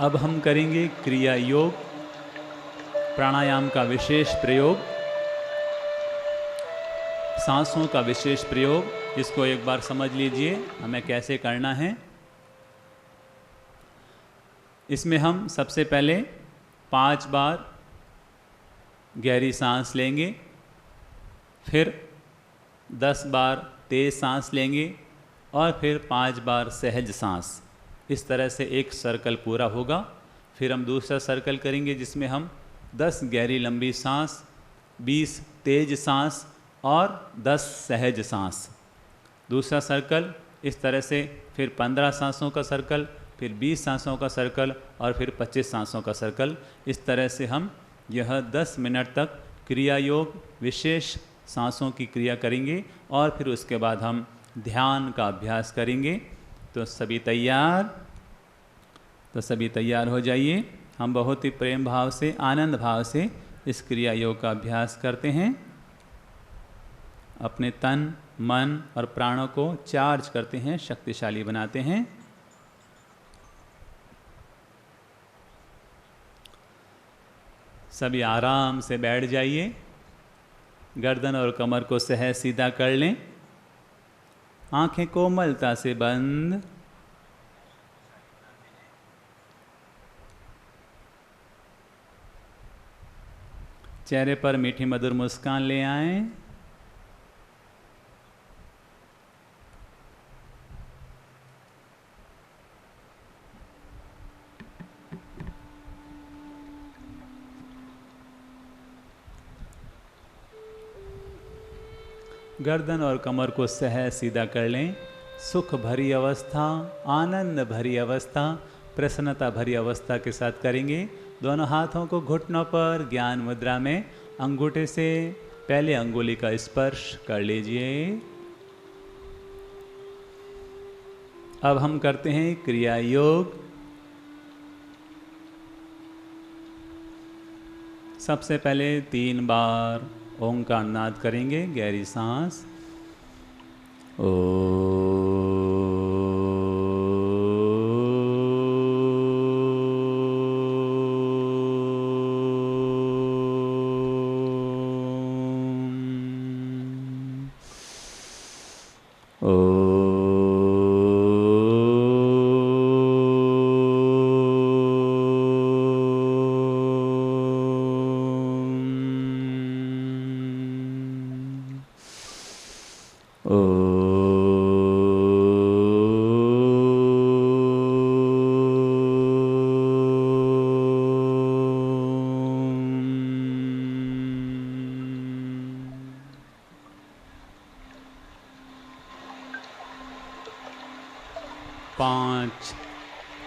अब हम करेंगे क्रिया योग, प्राणायाम का विशेष प्रयोग, सांसों का विशेष प्रयोग। इसको एक बार समझ लीजिए हमें कैसे करना है। इसमें हम सबसे पहले 5 बार गहरी सांस लेंगे, फिर 10 बार तेज सांस लेंगे और फिर 5 बार सहज सांस। इस तरह से एक सर्कल पूरा होगा। फिर हम दूसरा सर्कल करेंगे जिसमें हम 10 गहरी लंबी सांस, 20 तेज सांस और 10 सहज सांस। दूसरा सर्कल इस तरह से, फिर 15 सांसों का सर्कल, फिर 20 सांसों का सर्कल और फिर 25 सांसों का सर्कल। इस तरह से हम यह 10 मिनट तक क्रिया योग विशेष सांसों की क्रिया करेंगे और फिर उसके बाद हम ध्यान का अभ्यास करेंगे। तो सभी तैयार? तो सभी तैयार हो जाइए। हम बहुत ही प्रेम भाव से, आनंद भाव से इस क्रिया योग का अभ्यास करते हैं। अपने तन, मन और प्राणों को चार्ज करते हैं, शक्तिशाली बनाते हैं। सभी आराम से बैठ जाइए। गर्दन और कमर को सहज सीधा कर लें। आंखें कोमलता से बंद। चेहरे पर मीठी मधुर मुस्कान ले आएं। गर्दन और कमर को सहज सीधा कर लें। सुख भरी अवस्था, आनंद भरी अवस्था, प्रसन्नता भरी अवस्था के साथ करेंगे। दोनों हाथों को घुटनों पर ज्ञान मुद्रा में अंगूठे से पहले अंगुली का स्पर्श कर लीजिए। अब हम करते हैं क्रिया योग। सबसे पहले 3 बार ओंकार नाद करेंगे, गहरी सांस।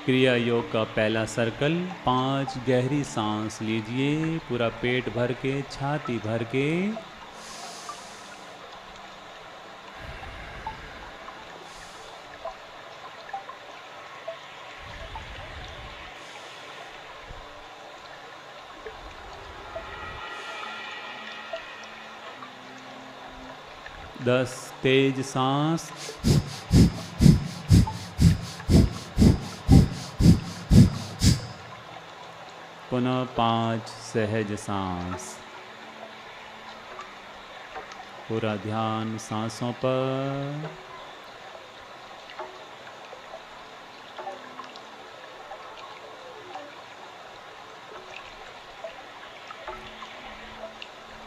क्रिया योग का पहला सर्कल। 5 गहरी सांस लीजिए, पूरा पेट भर के, छाती भर के। दस तेज सांस। पुनः 5 सहज सांस। पूरा ध्यान सांसों पर।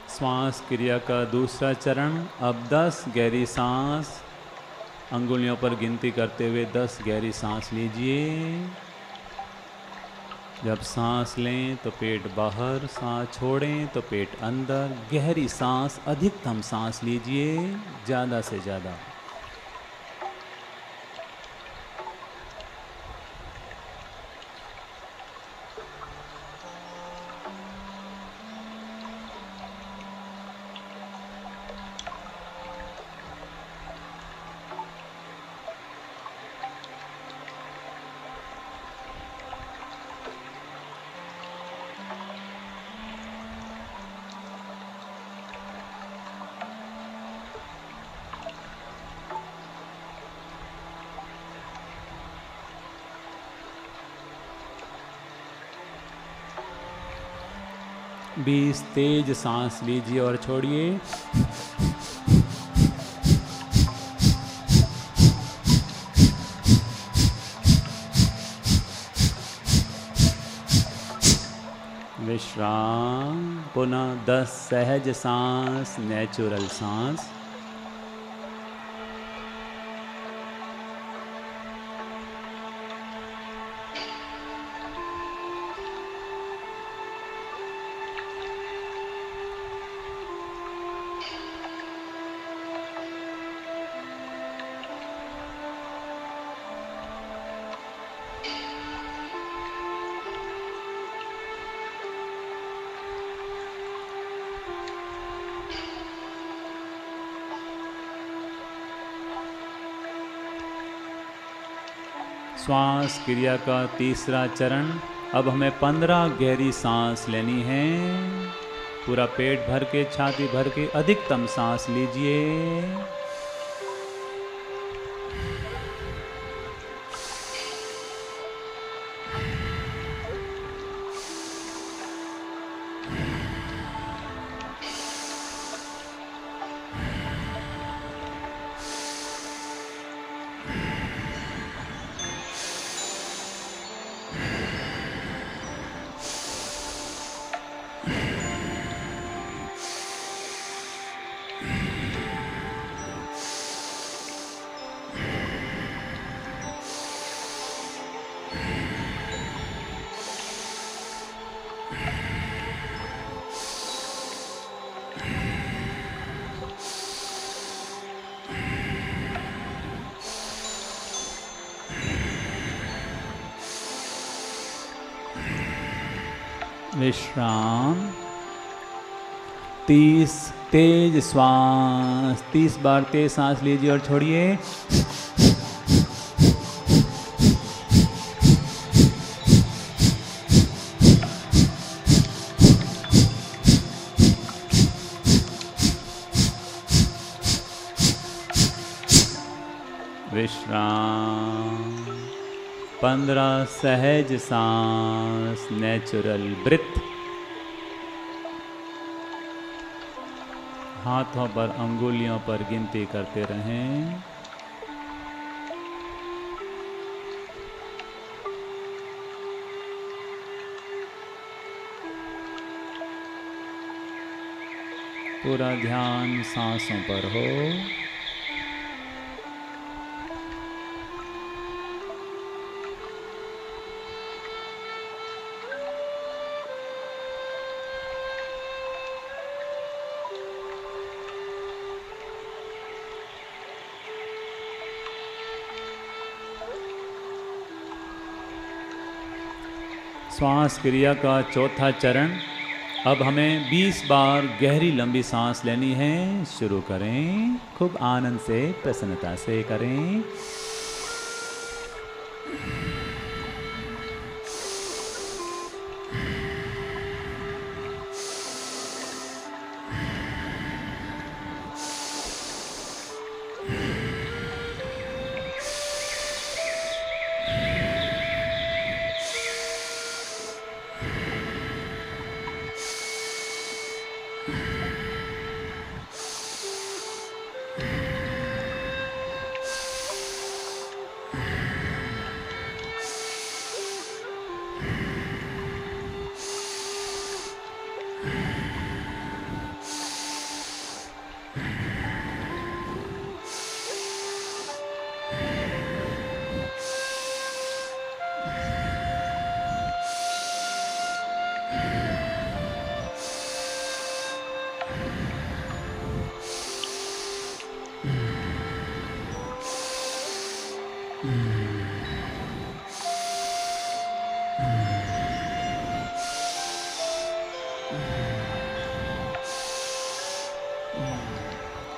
श्वास क्रिया का दूसरा चरण। अब 10 गहरी सांस, अंगुलियों पर गिनती करते हुए 10 गहरी सांस लीजिए। जब सांस लें तो पेट बाहर, सांस छोड़ें तो पेट अंदर। गहरी सांस, अधिकतम सांस लीजिए, ज़्यादा से ज़्यादा। 20 तेज सांस लीजिए और छोड़िए। विश्राम। पुनः 10 सहज सांस, नेचुरल सांस। श्वास क्रिया का तीसरा चरण। अब हमें 15 गहरी सांस लेनी है। पूरा पेट भर के, छाती भर के अधिकतम सांस लीजिए। विश्राम। 30 तेज श्वास, 30 बार तेज सांस लीजिए और छोड़िए। विश्राम। 15 सहज सांस, नेचुरल ब्रीथ। हाथों पर, अंगुलियों पर गिनती करते रहें। पूरा ध्यान सांसों पर हो। श्वास क्रिया का चौथा चरण। अब हमें 20 बार गहरी लंबी सांस लेनी है। शुरू करें। खूब आनंद से, प्रसन्नता से करें।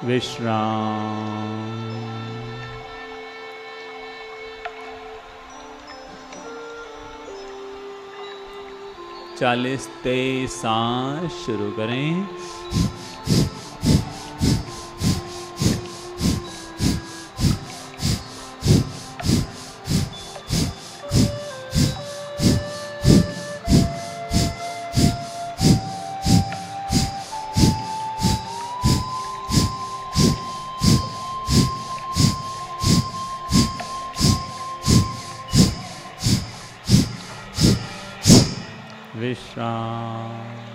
विश्राम। 40 तेज सांस शुरू करें। विश्राम।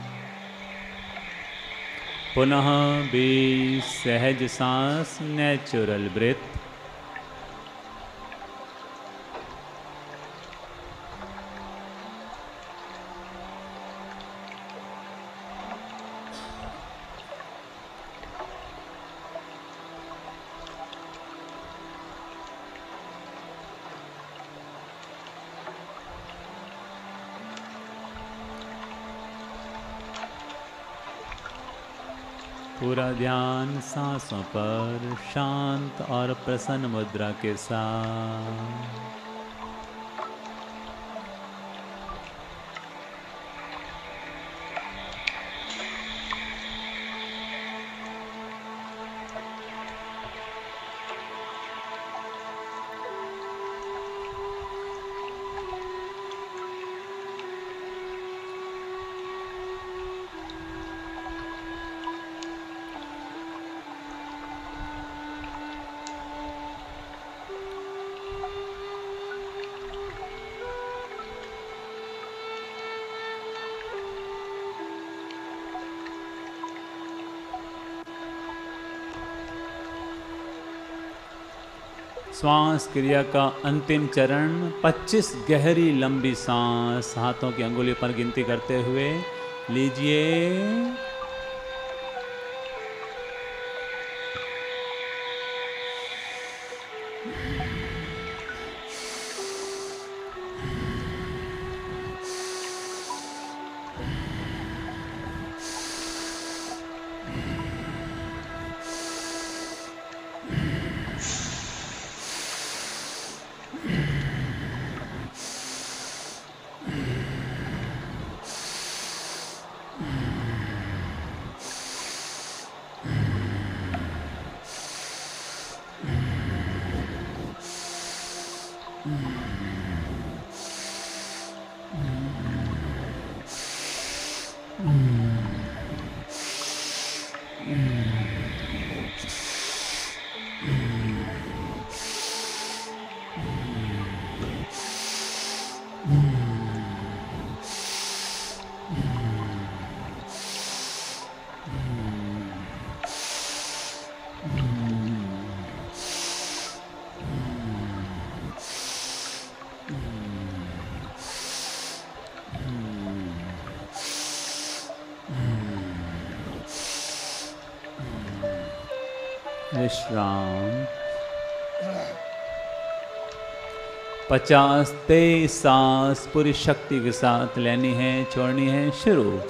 पुनः 20 सहज सांस, नेचुरल ब्रेथ। पूरा ध्यान सांसों पर शांत और प्रसन्न मुद्रा के साथ। श्वास क्रिया का अंतिम चरण 25 गहरी लंबी सांस हाथों की अंगुली पर गिनती करते हुए लीजिए। विश्राम। 50 तेज सांस पूरी शक्ति के साथ लेनी है, छोड़नी है। शुरू।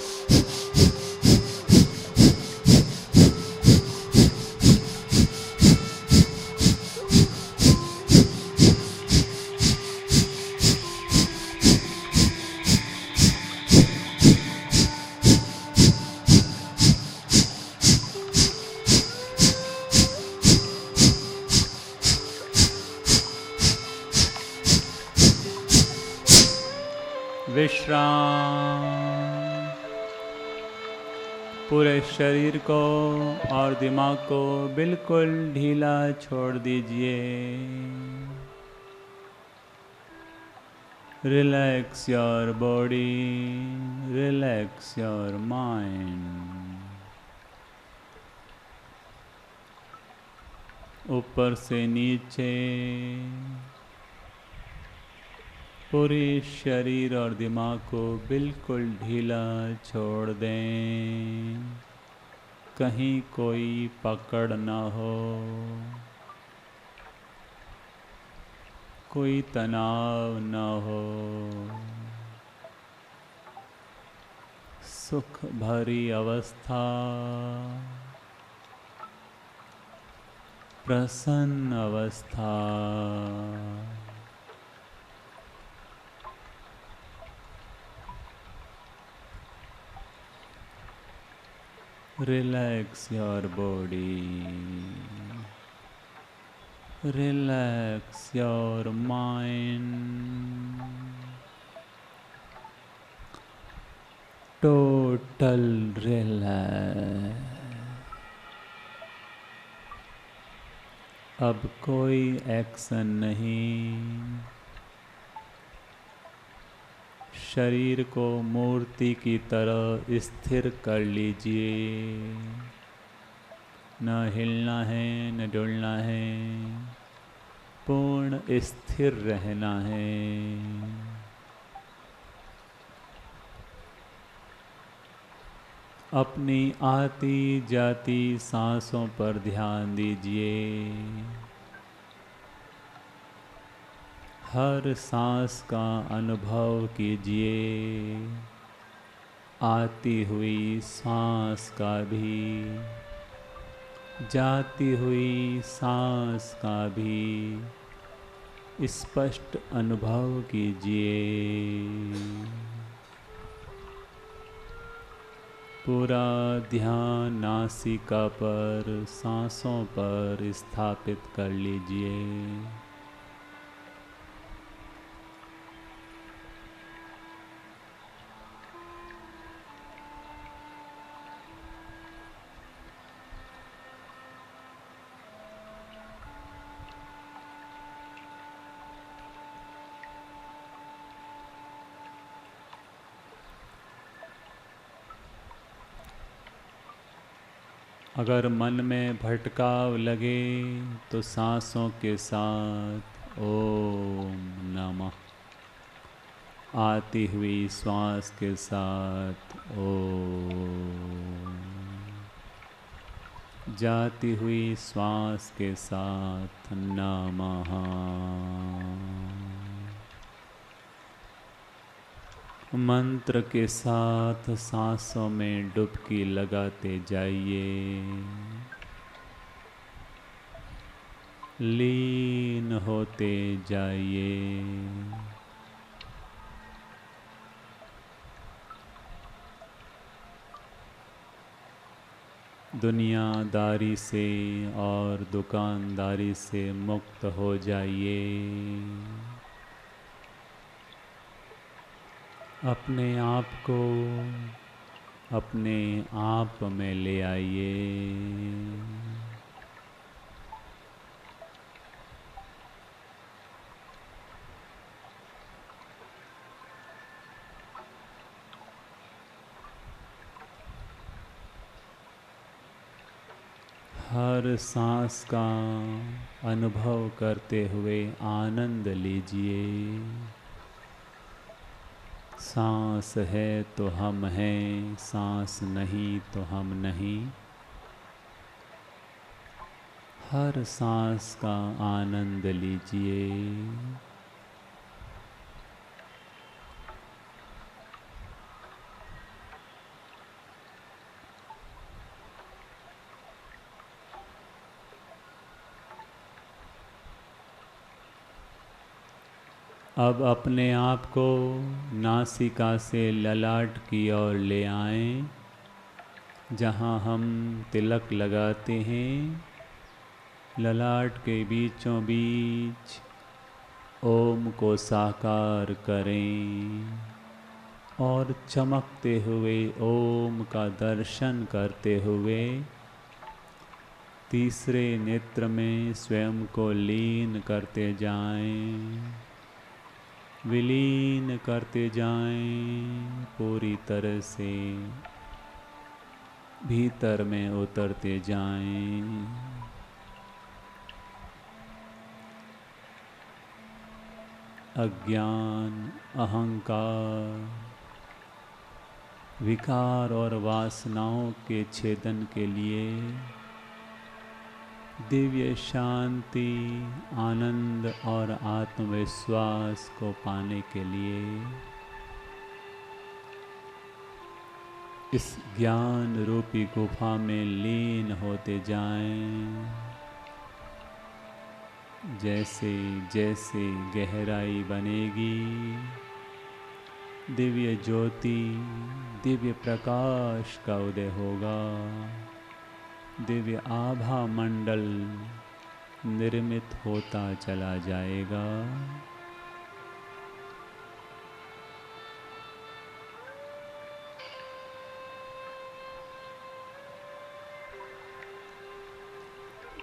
विश्राम। पूरे शरीर को और दिमाग को बिल्कुल ढीला छोड़ दीजिए। Relax your body, relax your mind. ऊपर से नीचे पूरे शरीर और दिमाग को बिल्कुल ढीला छोड़ दें। कहीं कोई पकड़ ना हो, कोई तनाव ना हो। सुख भरी अवस्था, प्रसन्न अवस्था। Relax your body, relax your mind, total relax। अब कोई एक्शन नहीं, शरीर को मूर्ति की तरह स्थिर कर लीजिए। न हिलना है न डुलना है, पूर्ण स्थिर रहना है। अपनी आती जाती सांसों पर ध्यान दीजिए। हर सांस का अनुभव कीजिए, आती हुई सांस का भी, जाती हुई सांस का भी स्पष्ट अनुभव कीजिए। पूरा ध्यान नासिका पर, सांसों पर स्थापित कर लीजिए। अगर मन में भटकाव लगे तो सांसों के साथ ओम नमः, आती हुई श्वास के साथ ओम, जाती हुई श्वास के साथ नमः। मंत्र के साथ सांसों में डुबकी लगाते जाइए, लीन होते जाइए। दुनियादारी से और दुकानदारी से मुक्त हो जाइए। अपने आप को अपने आप में ले आइए। हर सांस का अनुभव करते हुए आनंद लीजिए। सांस है तो हम हैं, सांस नहीं तो हम नहीं। हर सांस का आनंद लीजिए। अब अपने आप को नासिका से ललाट की ओर ले आएं, जहाँ हम तिलक लगाते हैं। ललाट के बीचों बीच ओम को साकार करें और चमकते हुए ओम का दर्शन करते हुए तीसरे नेत्र में स्वयं को लीन करते जाएं, विलीन करते जाएं, पूरी तरह से भीतर में उतरते जाएं। अज्ञान, अहंकार, विकार और वासनाओं के छेदन के लिए, दिव्य शांति, आनंद और आत्मविश्वास को पाने के लिए इस ज्ञान रूपी गुफा में लीन होते जाएं। जैसे जैसे गहराई बनेगी, दिव्य ज्योति, दिव्य प्रकाश का उदय होगा। दिव्य आभा मंडल निर्मित होता चला जाएगा।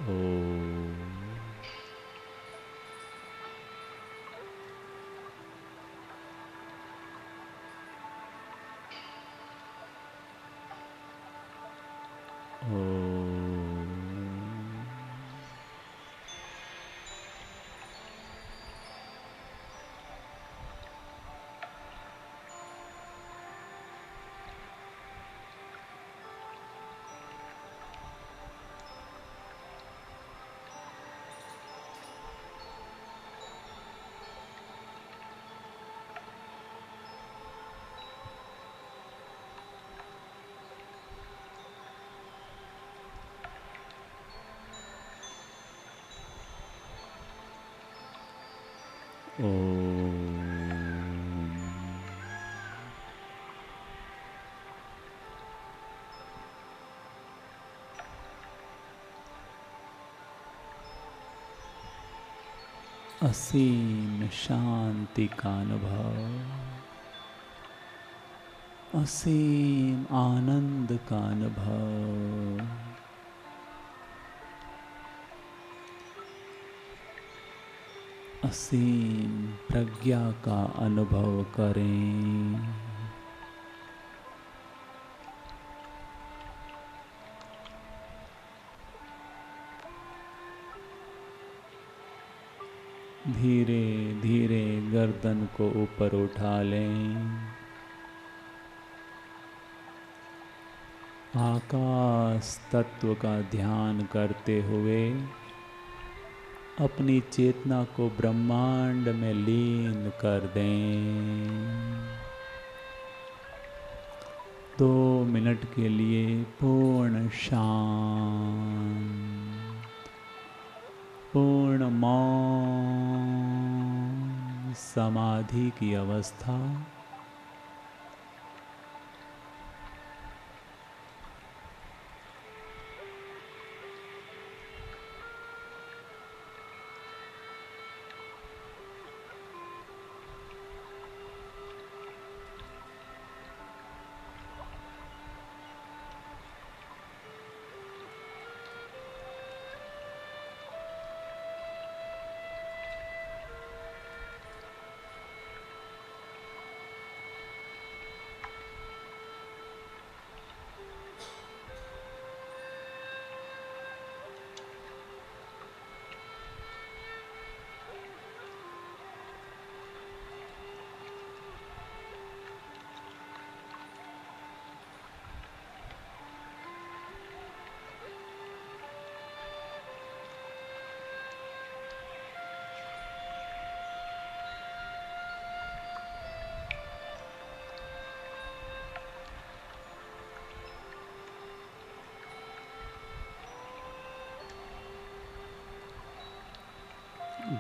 ओम। ओम। असीम शांति का अनुभव, असीम आनंद का अनुभव, असीम प्रज्ञा का अनुभव करें। धीरे धीरे गर्दन को ऊपर उठा लें। आकाश तत्व का ध्यान करते हुए अपनी चेतना को ब्रह्मांड में लीन कर दें। 2 मिनट के लिए पूर्ण शांत, पूर्ण मौन समाधि की अवस्था।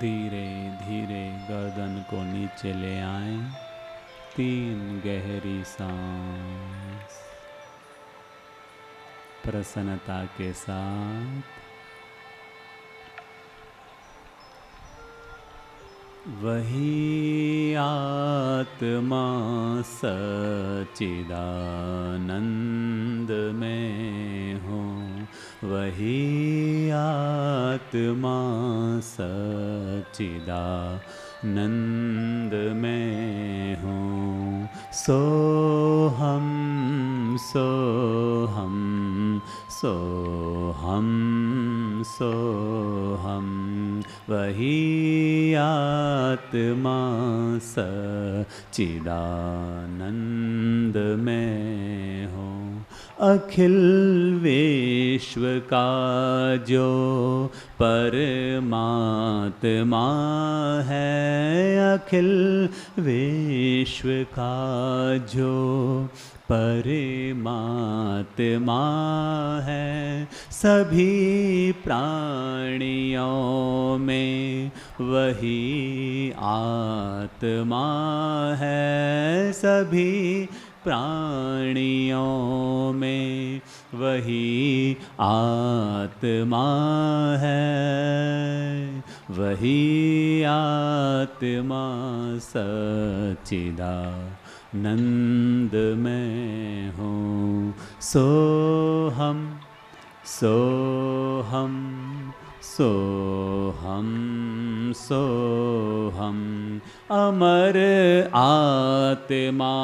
धीरे धीरे गर्दन को नीचे ले आएं। 3 गहरी सांस प्रसन्नता के साथ। वही आत्मा सच्चिदानंद में हो, वही आत्मा सच्चिदानंद में हो। सोहम सोहम सोहम सोहम, वही आत्मा सच्चिदानंद में हो। अखिल विश्व का जो परमात्मा है, अखिल विश्व का जो परमात्मा है, सभी प्राणियों में वही आत्मा है, सभी प्राणियों में वही आत्मा है, वही आत्मा सच्चिदानंद में हो। सोहम सोहम सोहम सोहम, अमर आत्मा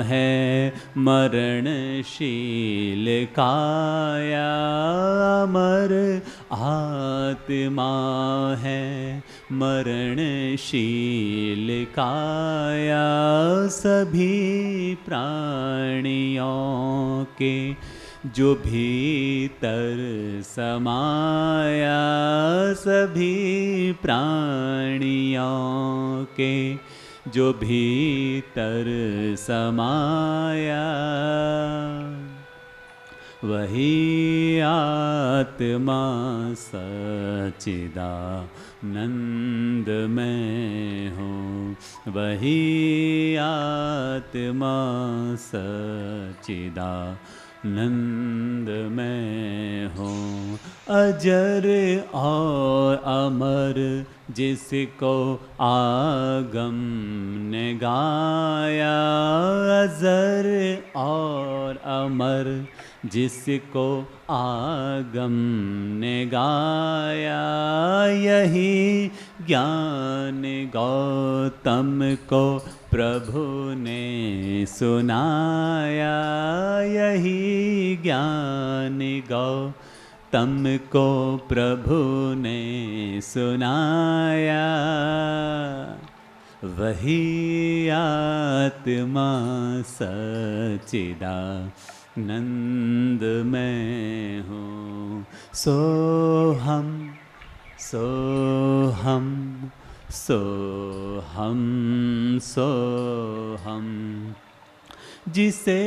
है मरणशील काया, अमर आत्मा है मरणशील काया, सभी प्राणियों के जो भीतर समाया, सभी प्राणियों के जो भीतर समाया, वही आत्मा सच्चिदानंद में हो। वही आत्मा सच्चिदानंद में हो। अजर और अमर जिसको आगम ने गाया, अजर और अमर जिसको आगम ने गाया, यही ज्ञान गौतम को प्रभु ने सुनाया, यही ज्ञान गौतम को प्रभु ने सुनाया। वही आत्मा सच्चिदानंद में हूँ। सोहम सोहम सोहम सोहम, जिसे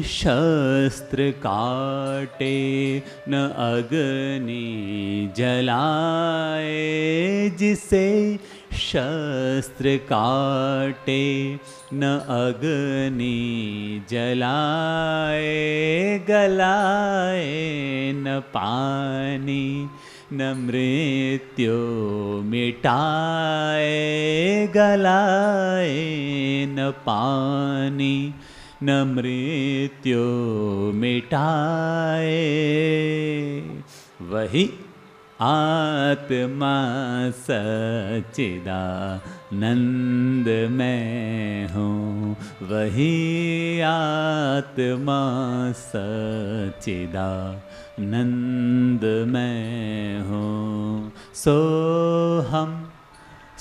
शस्त्र काटे न अग्नि जलाए, जिसे शस्त्र काटे न अग्नि जलाए, गलाए न पानी न मृत्यु मिटाए, गलाए न पानी न मृत्यु मिटाए। वही आत्मा सच्चिदानंद में हूँ, वही आत्मा सच्चिदानंद में हूँ। सोहम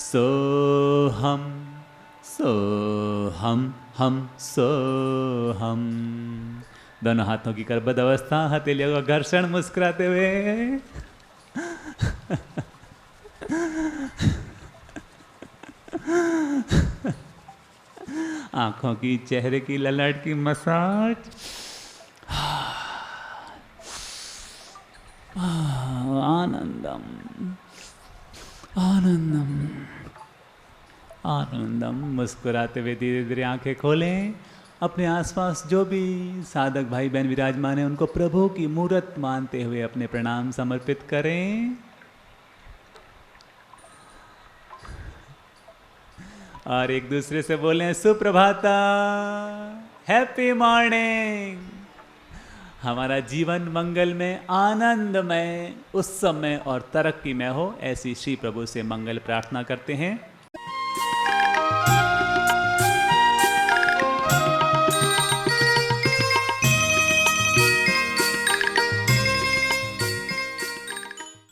सोहम सोहम हम सोहम। दोनों हाथों की करबद्ध अवस्था, हथेलियों का घर्षण, मुस्कुराते हुए। आंखों की, चेहरे की, ललाट की मसाज। आनंदम आनंदम आनंदम। मुस्कुराते हुए धीरे धीरे आंखें खोलें। अपने आसपास जो भी साधक भाई बहन विराजमान हैं उनको प्रभु की मूर्त मानते हुए अपने प्रणाम समर्पित करें। और एक दूसरे से बोलें सुप्रभाता, हैप्पी मॉर्निंग। हमारा जीवन मंगल में, आनंद में, उत्सव में और तरक्की में हो, ऐसी श्री प्रभु से मंगल प्रार्थना करते हैं।